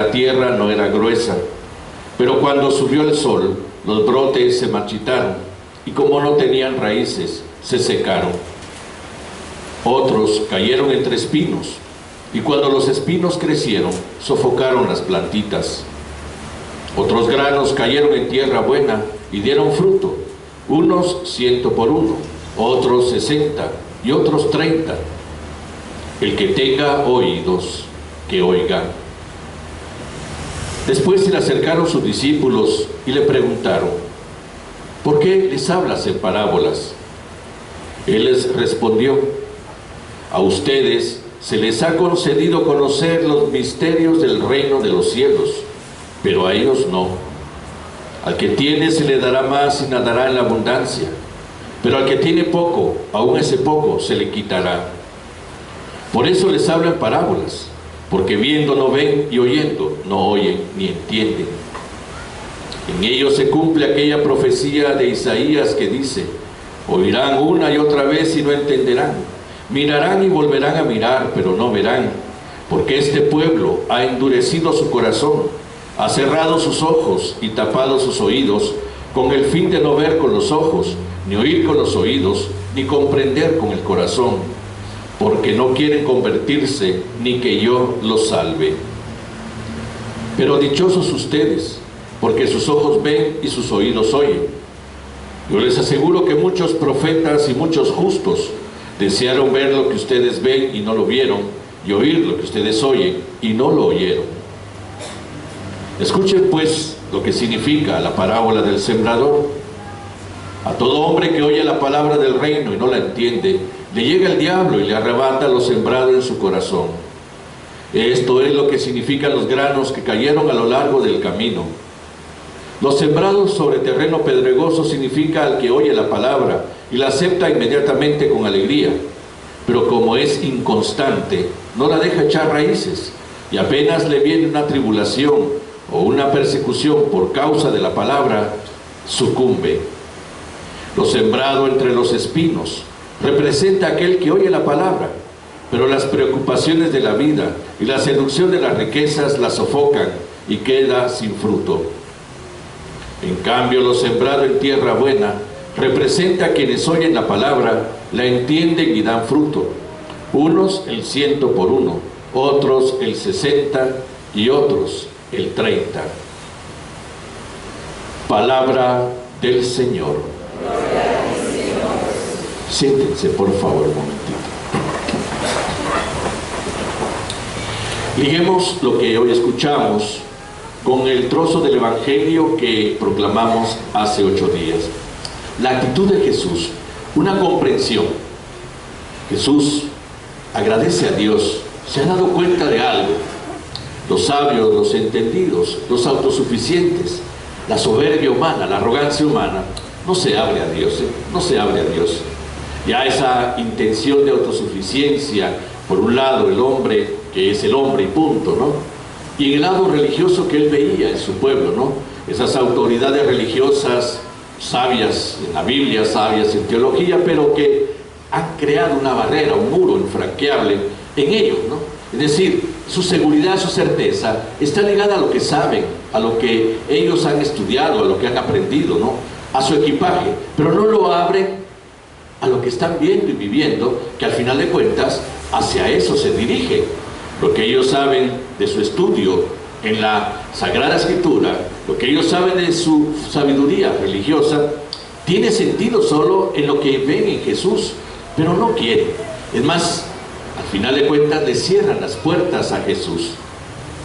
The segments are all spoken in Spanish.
La tierra no era gruesa, pero cuando subió el sol, los brotes se marchitaron, y como no tenían raíces, se secaron. Otros cayeron entre espinos, y cuando los espinos crecieron, sofocaron las plantitas. Otros granos cayeron en tierra buena y dieron fruto, unos 100 por uno, otros 60 y otros 30. El que tenga oídos, que oiga. Después se le acercaron sus discípulos y le preguntaron: ¿por qué les hablas en parábolas? Él les respondió: a ustedes se les ha concedido conocer los misterios del reino de los cielos, pero a ellos no. Al que tiene se le dará más y nadará en la abundancia, pero al que tiene poco, aún ese poco se le quitará. Por eso les hablo en parábolas, porque viendo no ven y oyendo no oyen ni entienden. En ellos se cumple aquella profecía de Isaías que dice: oirán una y otra vez y no entenderán, mirarán y volverán a mirar, pero no verán, porque este pueblo ha endurecido su corazón, ha cerrado sus ojos y tapado sus oídos, con el fin de no ver con los ojos, ni oír con los oídos, ni comprender con el corazón, porque no quieren convertirse, ni que yo los salve. Pero dichosos ustedes, porque sus ojos ven y sus oídos oyen. Yo les aseguro que muchos profetas y muchos justos desearon ver lo que ustedes ven y no lo vieron, y oír lo que ustedes oyen y no lo oyeron. Escuchen pues lo que significa la parábola del sembrador. A todo hombre que oye la palabra del reino y no la entiende, le llega el diablo y le arrebata lo sembrado en su corazón. Esto es lo que significan los granos que cayeron a lo largo del camino. Los sembrados sobre terreno pedregoso significa al que oye la palabra y la acepta inmediatamente con alegría, pero como es inconstante, no la deja echar raíces, y apenas le viene una tribulación o una persecución por causa de la palabra, sucumbe. Lo sembrado entre los espinos representa a aquel que oye la palabra, pero las preocupaciones de la vida y la seducción de las riquezas la sofocan y queda sin fruto. En cambio, lo sembrado en tierra buena representa a quienes oyen la palabra, la entienden y dan fruto. Unos el 100 por uno, otros el 60 y otros el 30. Palabra del Señor. Siéntense, por favor, un momentito. Liguemos lo que hoy escuchamos con el trozo del Evangelio que proclamamos hace 8 días. La actitud de Jesús, una comprensión. Jesús agradece a Dios, se ha dado cuenta de algo. Los sabios, los entendidos, los autosuficientes, la soberbia humana, la arrogancia humana, no se abre a Dios, no se abre a Dios. Ya esa intención de autosuficiencia, por un lado el hombre, que es el hombre y punto, ¿no? Y en el lado religioso que él veía en su pueblo, ¿no? Esas autoridades religiosas sabias en la Biblia, sabias en teología, pero que han creado una barrera, un muro infranqueable en ellos, ¿no? Es decir, su seguridad, su certeza está ligada a lo que saben, a lo que ellos han estudiado, a lo que han aprendido, ¿no? A su equipaje, pero no lo abren a lo que están viendo y viviendo, que al final de cuentas hacia eso se dirige. Lo que ellos saben de su estudio en la Sagrada Escritura, lo que ellos saben de su sabiduría religiosa, tiene sentido solo en lo que ven en Jesús, pero no quieren. Es más, al final de cuentas le cierran las puertas a Jesús.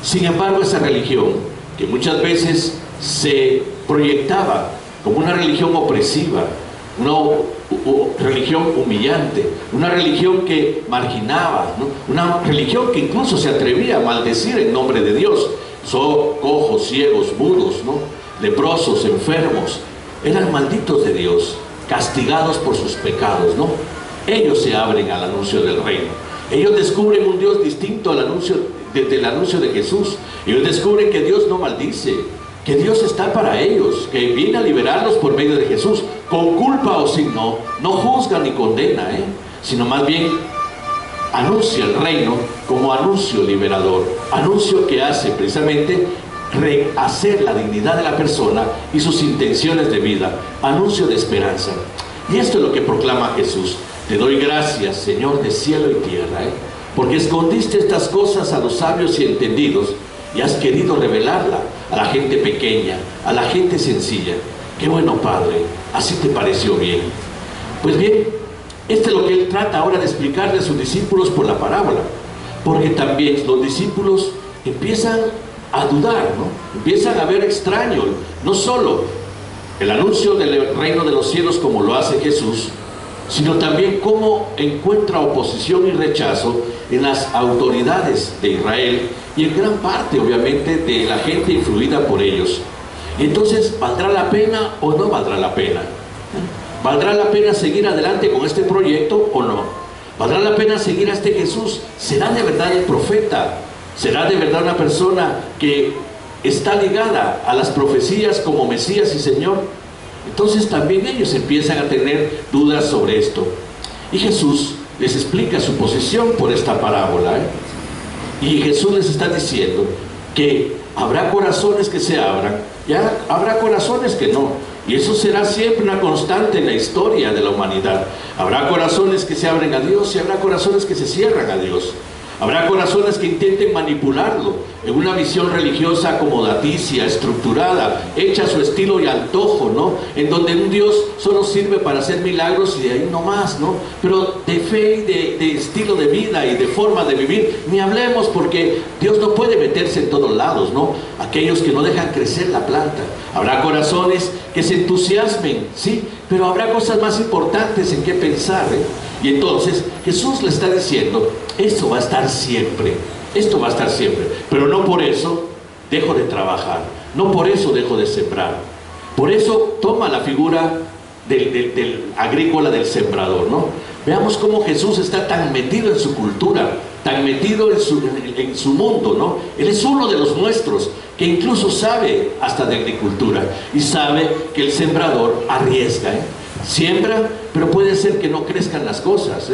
Sin embargo, esa religión, que muchas veces se proyectaba como una religión opresiva, una religión humillante, una religión que marginaba, ¿no? Una religión que incluso se atrevía a maldecir en nombre de Dios. Son cojos, ciegos, mudos, ¿no? Leprosos, enfermos, eran malditos de Dios, castigados por sus pecados, ¿no? Ellos se abren al anuncio del reino. Ellos descubren un Dios distinto al anuncio, del anuncio de Jesús. Ellos descubren que Dios no maldice, que Dios está para ellos, que viene a liberarlos por medio de Jesús, con culpa o sin no juzga ni condena, sino más bien anuncia el reino como anuncio liberador, anuncio que hace precisamente rehacer la dignidad de la persona y sus intenciones de vida, anuncio de esperanza. Y esto es lo que proclama Jesús. Te doy gracias, Señor de cielo y tierra, porque escondiste estas cosas a los sabios y entendidos y has querido revelarla a la gente pequeña, a la gente sencilla. Qué bueno, Padre, así te pareció bien. Pues bien, esto es lo que Él trata ahora de explicarle a sus discípulos por la parábola, porque también los discípulos empiezan a dudar, ¿no? Empiezan a ver extraño, no solo el anuncio del reino de los cielos como lo hace Jesús, sino también cómo encuentra oposición y rechazo en las autoridades de Israel y en gran parte, obviamente, de la gente influida por ellos. Entonces, ¿valdrá la pena o no valdrá la pena? ¿Valdrá la pena seguir adelante con este proyecto o no? ¿Valdrá la pena seguir a este Jesús? ¿Será de verdad el profeta? ¿Será de verdad una persona que está ligada a las profecías como Mesías y Señor? Entonces también ellos empiezan a tener dudas sobre esto. Y Jesús les explica su posición por esta parábola. Y Jesús les está diciendo que habrá corazones que se abran, ya habrá corazones que no. Y eso será siempre una constante en la historia de la humanidad. Habrá corazones que se abren a Dios y habrá corazones que se cierran a Dios. Habrá corazones que intenten manipularlo en una visión religiosa acomodaticia, estructurada, hecha a su estilo y antojo, ¿no? En donde un Dios solo sirve para hacer milagros y de ahí no más, ¿no? Pero de fe y de estilo de vida y de forma de vivir, ni hablemos, porque Dios no puede meterse en todos lados, ¿no? Aquellos que no dejan crecer la planta. Habrá corazones que se entusiasmen, ¿sí? Pero habrá cosas más importantes en qué pensar, Y entonces Jesús le está diciendo, esto va a estar siempre, esto va a estar siempre, pero no por eso dejo de trabajar, no por eso dejo de sembrar. Por eso toma la figura del agrícola, del sembrador, ¿no? Veamos cómo Jesús está tan metido en su cultura, tan metido en su mundo, ¿no? Él es uno de los nuestros, que incluso sabe hasta de agricultura y sabe que el sembrador arriesga, siembra, pero puede ser que no crezcan las cosas,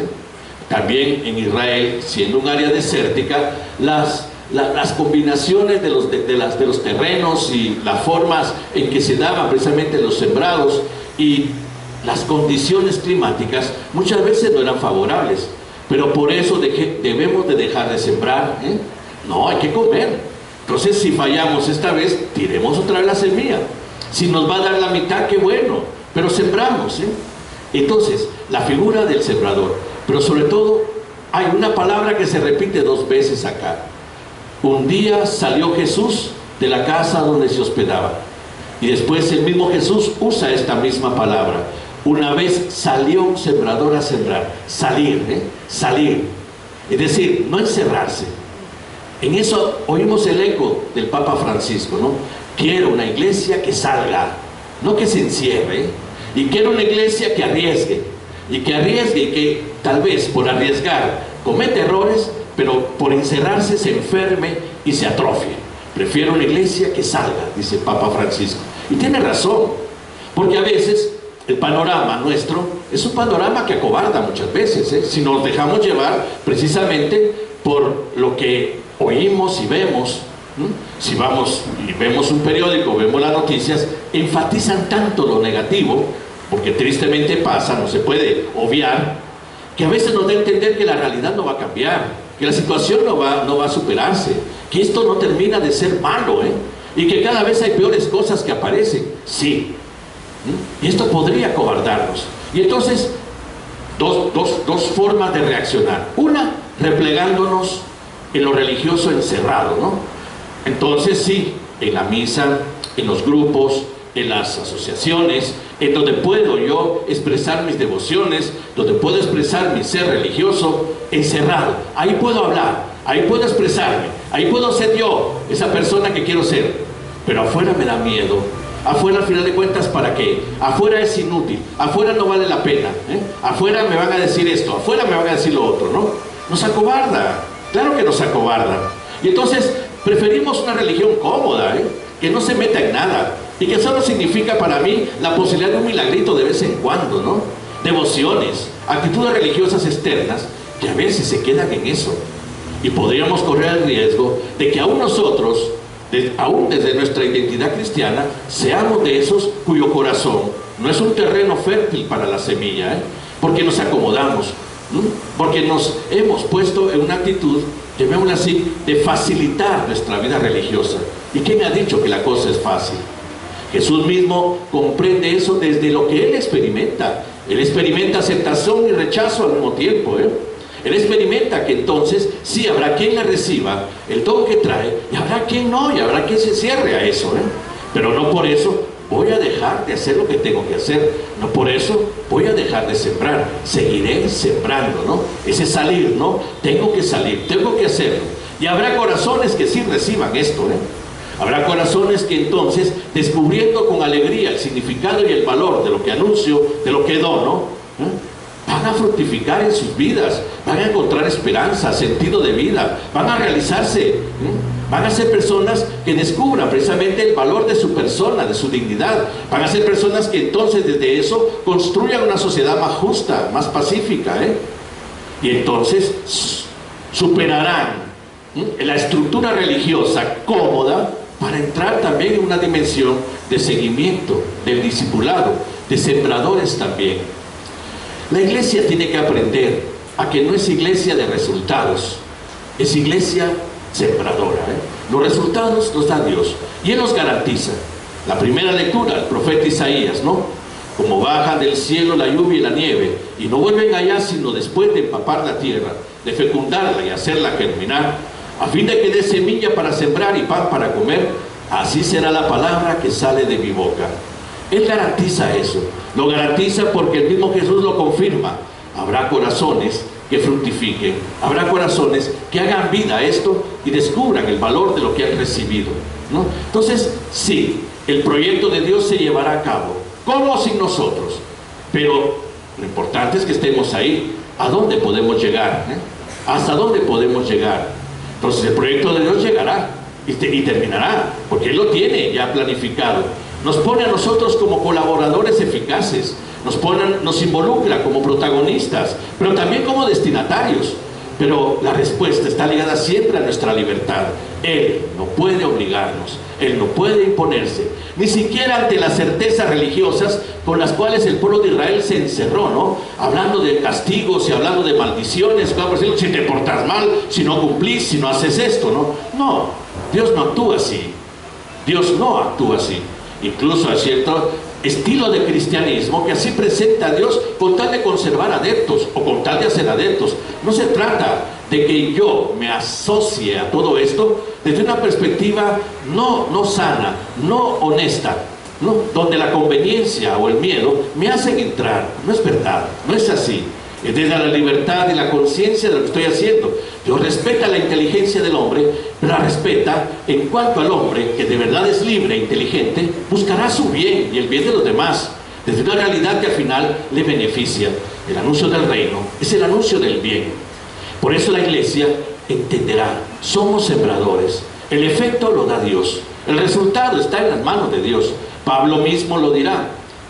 También en Israel, siendo un área desértica, las combinaciones de los terrenos y las formas en que se daban precisamente los sembrados y las condiciones climáticas muchas veces no eran favorables, pero por eso debemos de dejar de sembrar, No, hay que comer. Entonces, si fallamos esta vez, tiremos otra vez la semilla. Si nos va a dar la mitad, qué bueno, pero sembramos, Entonces, la figura del sembrador, pero sobre todo hay una palabra que se repite 2 veces acá. Un día salió Jesús de la casa donde se hospedaba, y después el mismo Jesús usa esta misma palabra. Una vez salió un sembrador a sembrar, salir, salir, es decir, no encerrarse. En eso oímos el eco del Papa Francisco, ¿no? Quiero una iglesia que salga, no que se encierre, y quiero una iglesia que arriesgue, y que tal vez por arriesgar comete errores, pero por encerrarse se enferme y se atrofie. Prefiero una iglesia que salga, dice el Papa Francisco. Y tiene razón, porque a veces el panorama nuestro es un panorama que acobarda muchas veces, si nos dejamos llevar precisamente por lo que oímos y vemos. Si vamos y vemos un periódico, vemos las noticias, enfatizan tanto lo negativo, porque tristemente pasa, no se puede obviar, que a veces nos da a entender que la realidad no va a cambiar, que la situación no va a superarse, que esto no termina de ser malo, y que cada vez hay peores cosas que aparecen. Sí, y esto podría acobardarnos. Y entonces, dos formas de reaccionar. Una, replegándonos en lo religioso encerrado, Entonces sí, en la misa, en los grupos, en las asociaciones, en donde puedo yo expresar mis devociones, donde puedo expresar mi ser religioso, encerrado. Ahí puedo hablar, ahí puedo expresarme, ahí puedo ser yo, esa persona que quiero ser. Pero afuera me da miedo. Afuera, al final de cuentas, ¿para qué? Afuera es inútil, afuera no vale la pena, Afuera me van a decir esto, afuera me van a decir lo otro, Nos acobarda, claro que nos acobarda. Y entonces preferimos una religión cómoda, que no se meta en nada, y que solo significa para mí la posibilidad de un milagrito de vez en cuando, Devociones, actitudes religiosas externas que a veces se quedan en eso. Y podríamos correr el riesgo de que aún nosotros, aún desde nuestra identidad cristiana, seamos de esos cuyo corazón no es un terreno fértil para la semilla, porque nos acomodamos, porque nos hemos puesto en una actitud, llamémosla así, de facilitar nuestra vida religiosa. ¿Y quién ha dicho que la cosa es fácil? Jesús mismo comprende eso desde lo que Él experimenta. Él experimenta aceptación y rechazo al mismo tiempo, Él experimenta que entonces sí habrá quien le reciba el don que trae, y habrá quien no, y habrá quien se cierre a eso, pero no por eso voy a dejar de hacer lo que tengo que hacer, no por eso voy a dejar de sembrar, seguiré sembrando, ¿no? Ese salir, ¿no? Tengo que salir, tengo que hacerlo. Y habrá corazones que sí reciban esto, Habrá corazones que entonces, descubriendo con alegría el significado y el valor de lo que anuncio, de lo que dono, van a fructificar en sus vidas, van a encontrar esperanza, sentido de vida, van a realizarse, van a ser personas que descubran precisamente el valor de su persona, de su dignidad. Van a ser personas que entonces desde eso construyan una sociedad más justa, más pacífica, y entonces superarán la estructura religiosa cómoda para entrar también en una dimensión de seguimiento, del discipulado, de sembradores también. La iglesia tiene que aprender a que no es iglesia de resultados, es iglesia sembradora. Los resultados los da Dios y Él los garantiza. La primera lectura, el profeta Isaías, ¿no? Como baja del cielo la lluvia y la nieve y no vuelven allá sino después de empapar la tierra, de fecundarla y hacerla germinar, a fin de que dé semilla para sembrar y pan para comer, así será la palabra que sale de mi boca. Él garantiza eso, lo garantiza porque el mismo Jesús lo confirma. Habrá corazones que fructifiquen, habrá corazones que hagan vida a esto y descubran el valor de lo que han recibido, ¿no? Entonces, sí, el proyecto de Dios se llevará a cabo, ¿cómo? Sin nosotros, pero lo importante es que estemos ahí. ¿A dónde podemos llegar? ¿Hasta dónde podemos llegar? Entonces el proyecto de Dios llegará y terminará, porque Él lo tiene ya planificado. Nos pone a nosotros como colaboradores eficaces, nos involucra como protagonistas, pero también como destinatarios. Pero la respuesta está ligada siempre a nuestra libertad. Él no puede obligarnos, Él no puede imponerse, ni siquiera ante las certezas religiosas con las cuales el pueblo de Israel se encerró, ¿no? Hablando de castigos y hablando de maldiciones, si te portas mal, si no cumplís, si no haces esto, ¿no? No, Dios no actúa así. Dios no actúa así. Incluso hay cierto estilo de cristianismo que así presenta a Dios con tal de conservar adeptos o con tal de hacer adeptos. No se trata de que yo me asocie a todo esto desde una perspectiva no sana, no honesta, ¿no? Donde la conveniencia o el miedo me hacen entrar. No es verdad, no es así. Es desde la libertad y la conciencia de lo que estoy haciendo. Dios respeta la inteligencia del hombre, pero la respeta en cuanto al hombre que de verdad es libre e inteligente, buscará su bien y el bien de los demás, desde una realidad que al final le beneficia. El anuncio del reino es el anuncio del bien. Por eso la iglesia entenderá, somos sembradores. El efecto lo da Dios, el resultado está en las manos de Dios. Pablo mismo lo dirá.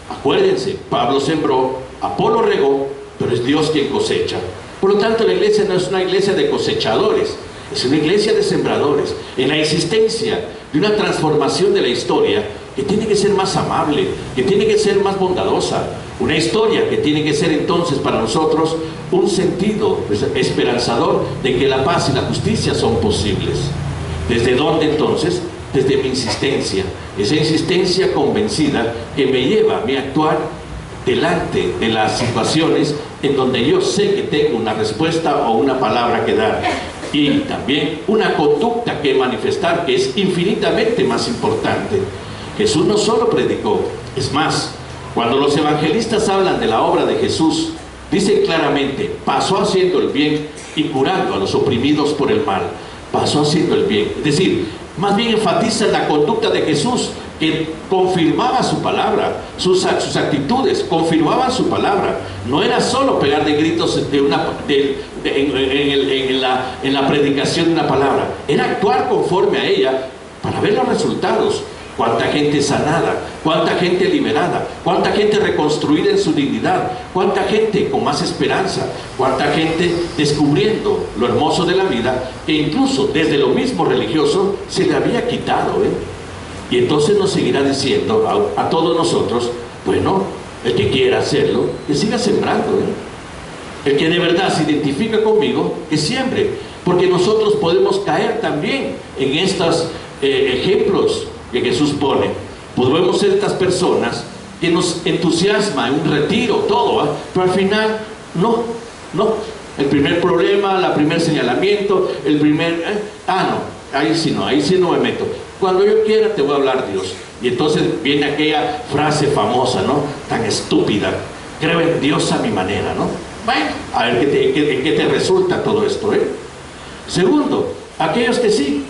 Acuérdense, Pablo sembró, Apolo regó, pero es Dios quien cosecha. Por lo tanto, la iglesia no es una iglesia de cosechadores, es una iglesia de sembradores, en la existencia de una transformación de la historia que tiene que ser más amable, que tiene que ser más bondadosa, una historia que tiene que ser entonces para nosotros un sentido esperanzador de que la paz y la justicia son posibles. ¿Desde dónde entonces? Desde mi insistencia, esa insistencia convencida que me lleva a mi actuar delante de las situaciones en donde yo sé que tengo una respuesta o una palabra que dar, y también una conducta que manifestar, que es infinitamente más importante. Jesús no solo predicó, es más, cuando los evangelistas hablan de la obra de Jesús, dicen claramente, pasó haciendo el bien y curando a los oprimidos por el mal. Pasó haciendo el bien, es decir, más bien enfatiza la conducta de Jesús, que confirmaba su palabra, sus actitudes confirmaban su palabra. No era solo pegar de gritos en la predicación de una palabra, era actuar conforme a ella para ver los resultados. cuánta gente sanada, cuánta gente liberada, cuánta gente reconstruida en su dignidad, cuánta gente con más esperanza, cuánta gente descubriendo lo hermoso de la vida, que incluso desde lo mismo religioso se le había quitado, Y entonces nos seguirá diciendo a todos nosotros, bueno, el que quiera hacerlo, que siga sembrando, El que de verdad se identifica conmigo, que siembre, porque nosotros podemos caer también en estos ejemplos que Jesús pone. Podemos ser estas personas que nos entusiasma en un retiro, todo, pero al final, no. El primer problema, el primer señalamiento, ahí sí no me meto. Cuando yo quiera te voy a hablar, Dios. Y entonces viene aquella frase famosa, ¿no? Tan estúpida, creo en Dios a mi manera, ¿no? Bueno, a ver en qué te resulta todo esto, Segundo, aquellos que sí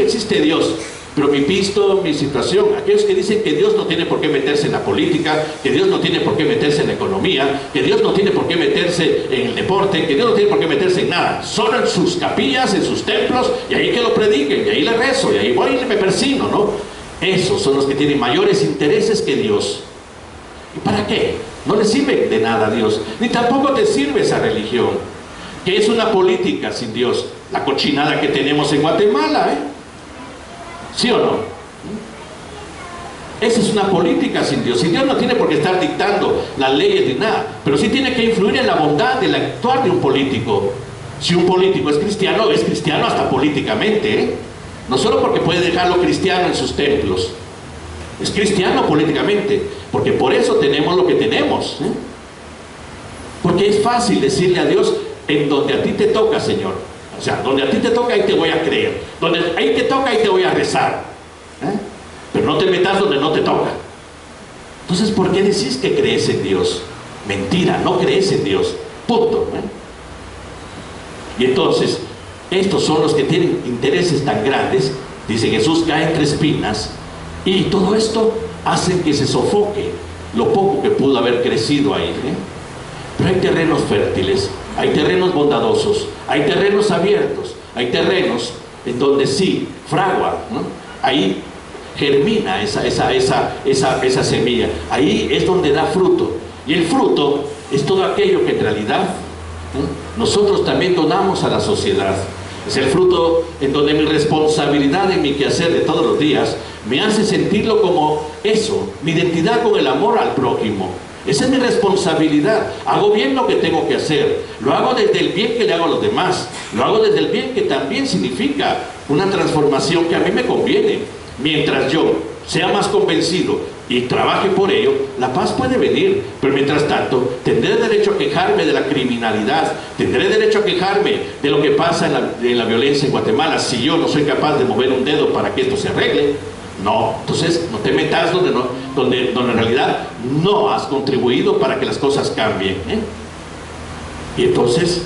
existe Dios, pero mi pisto, mi situación, aquellos que dicen que Dios no tiene por qué meterse en la política, que Dios no tiene por qué meterse en la economía, que Dios no tiene por qué meterse en el deporte, que Dios no tiene por qué meterse en nada, solo en sus capillas, en sus templos, y ahí que lo prediquen, y ahí le rezo, y ahí voy y me persino, ¿no? Esos son los que tienen mayores intereses que Dios. ¿Y para qué? No le sirve de nada a Dios, ni tampoco te sirve esa religión, que es una política sin Dios. La cochinada que tenemos en Guatemala, ¿sí o no? Esa es una política sin Dios. Sin Dios no tiene por qué estar dictando las leyes ni nada, pero sí tiene que influir en la bondad del actuar de un político. Si un político es cristiano hasta políticamente, No solo porque puede dejarlo cristiano en sus templos, es cristiano políticamente, porque por eso tenemos lo que tenemos, Porque es fácil decirle a Dios, en donde a ti te toca, Señor, o sea, donde a ti te toca, ahí te voy a creer, donde ahí te toca, ahí te voy a rezar, pero no te metas donde no te toca. Entonces, ¿por qué decís que crees en Dios? Mentira, no crees en Dios, punto. Y entonces, estos son los que tienen intereses tan grandes, dice Jesús, cae entre espinas, y todo esto hace que se sofoque lo poco que pudo haber crecido ahí. Pero hay terrenos fértiles, hay terrenos bondadosos, hay terrenos abiertos, hay terrenos en donde sí fragua, ahí germina esa semilla, ahí es donde da fruto, y el fruto es todo aquello que en realidad nosotros también donamos a la sociedad. Es el fruto en donde mi responsabilidad en mi quehacer de todos los días me hace sentirlo como eso, mi identidad con el amor al prójimo. Esa es mi responsabilidad. Hago bien lo que tengo que hacer, lo hago desde el bien que le hago a los demás, lo hago desde el bien que también significa una transformación que a mí me conviene. Mientras yo sea más convencido y trabaje por ello, la paz puede venir, pero mientras tanto tendré derecho a quejarme de la criminalidad, tendré derecho a quejarme de lo que pasa en la violencia en Guatemala, si yo no soy capaz de mover un dedo para que esto se arregle. No, entonces no te metas donde en realidad no has contribuido para que las cosas cambien, Y entonces,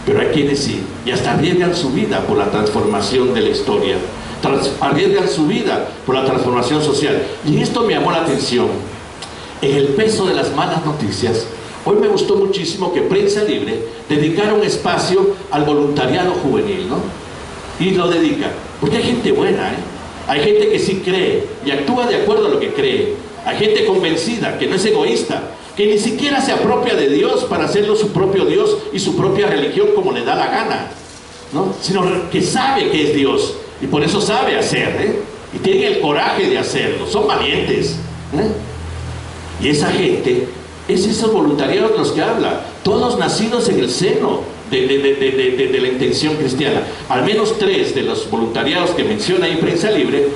pero hay quienes sí, y hasta arriesgan su vida por la transformación de la historia, arriesgan su vida por la transformación social. Y esto me llamó la atención, en el peso de las malas noticias. Hoy me gustó muchísimo que Prensa Libre dedicara un espacio al voluntariado juvenil, y lo dedica, porque hay gente buena, hay gente que sí cree y actúa de acuerdo a lo que cree, hay gente convencida, que no es egoísta, que ni siquiera se apropia de Dios para hacerlo su propio Dios y su propia religión como le da la gana, sino que sabe que es Dios y por eso sabe hacer, y tiene el coraje de hacerlo, son valientes, y esa gente es esos voluntariados de los que habla, todos nacidos en el seno de la intención cristiana. Al menos 3 de los voluntariados que menciona ahí Prensa Libre,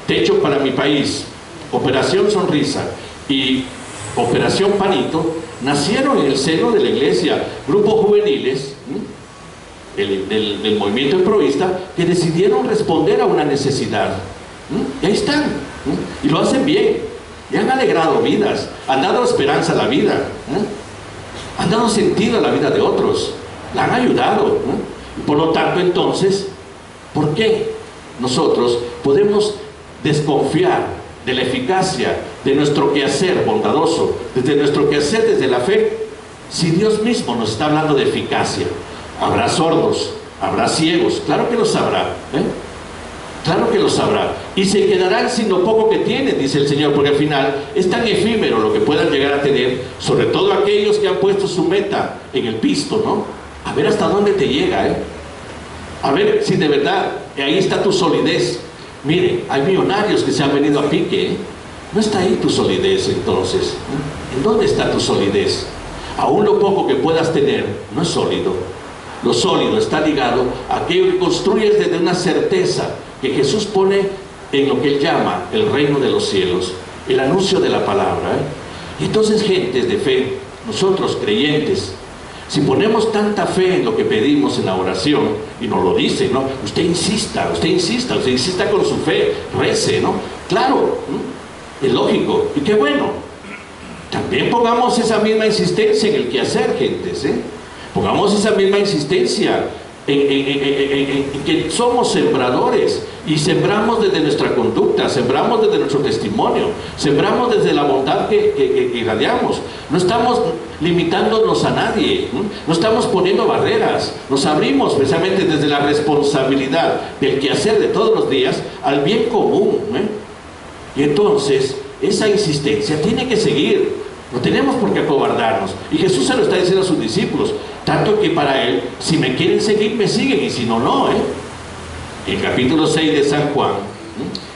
Techo para mi País, Operación Sonrisa y Operación Panito, nacieron en el seno de la iglesia, grupos juveniles del movimiento emproísta que decidieron responder a una necesidad, y ahí están, y lo hacen bien, y han alegrado vidas, han dado esperanza a la vida, han dado sentido a la vida de otros, la han ayudado, y por lo tanto entonces, ¿por qué nosotros podemos desconfiar de la eficacia de nuestro quehacer bondadoso, desde nuestro quehacer desde la fe, si Dios mismo nos está hablando de eficacia? Habrá sordos, habrá ciegos, claro que los habrá, Claro que lo sabrá. Y se quedarán sin lo poco que tienen, dice el Señor, porque al final es tan efímero lo que puedan llegar a tener, sobre todo aquellos que han puesto su meta en el pisto, ¿no? A ver hasta dónde te llega, ¿eh? A ver si de verdad ahí está tu solidez. Mire, hay millonarios que se han venido a pique, ¿eh? No está ahí tu solidez entonces. ¿En dónde está tu solidez? Aún lo poco que puedas tener no es sólido. Lo sólido está ligado a aquello que construyes desde una certeza que Jesús pone en lo que Él llama el reino de los cielos, el anuncio de la palabra, ¿eh? Y entonces, gentes de fe, nosotros creyentes, si ponemos tanta fe en lo que pedimos en la oración, y nos lo dice, ¿no? Usted insista con su fe, rece, ¿no? Claro, ¿no? Es lógico, y qué bueno. También pongamos esa misma insistencia en el quehacer, gentes, ¿eh? Pongamos esa misma insistencia en que somos sembradores y sembramos desde nuestra conducta, sembramos desde nuestro testimonio, sembramos desde la bondad que irradiamos. No estamos limitándonos a nadie, no estamos poniendo barreras, nos abrimos precisamente desde la responsabilidad del quehacer de todos los días al bien común, ¿eh? Y entonces esa insistencia tiene que seguir. No tenemos por qué acobardarnos. Y Jesús se lo está diciendo a sus discípulos. Tanto que para Él, si me quieren seguir, me siguen. Y si no, no. En el capítulo 6 de San Juan,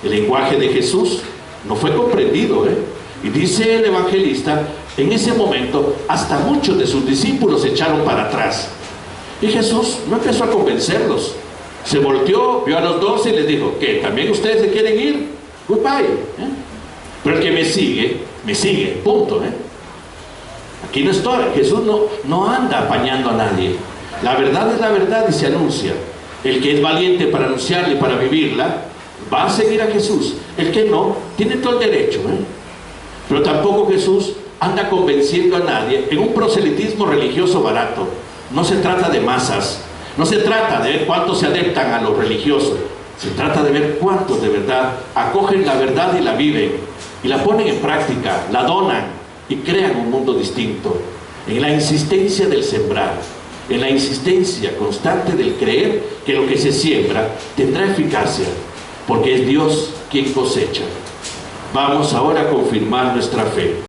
el lenguaje de Jesús no fue comprendido. Y dice el evangelista, en ese momento, hasta muchos de sus discípulos se echaron para atrás. Y Jesús no empezó a convencerlos. Se volteó, vio a los 12 y les dijo, ¿qué? ¿También ustedes se quieren ir? Goodbye. Pero el que me sigue, punto. Aquí no estoy, Jesús no anda apañando a nadie. La verdad es la verdad y se anuncia. El que es valiente para anunciarla y para vivirla, va a seguir a Jesús. El que no, tiene todo el derecho. Pero tampoco Jesús anda convenciendo a nadie en un proselitismo religioso barato. No se trata de masas, no se trata de ver cuántos se adaptan a lo religioso. Se trata de ver cuántos de verdad acogen la verdad y la viven, y la ponen en práctica, la donan y crean un mundo distinto. En la insistencia del sembrar, en la insistencia constante del creer que lo que se siembra tendrá eficacia, porque es Dios quien cosecha. Vamos ahora a confirmar nuestra fe.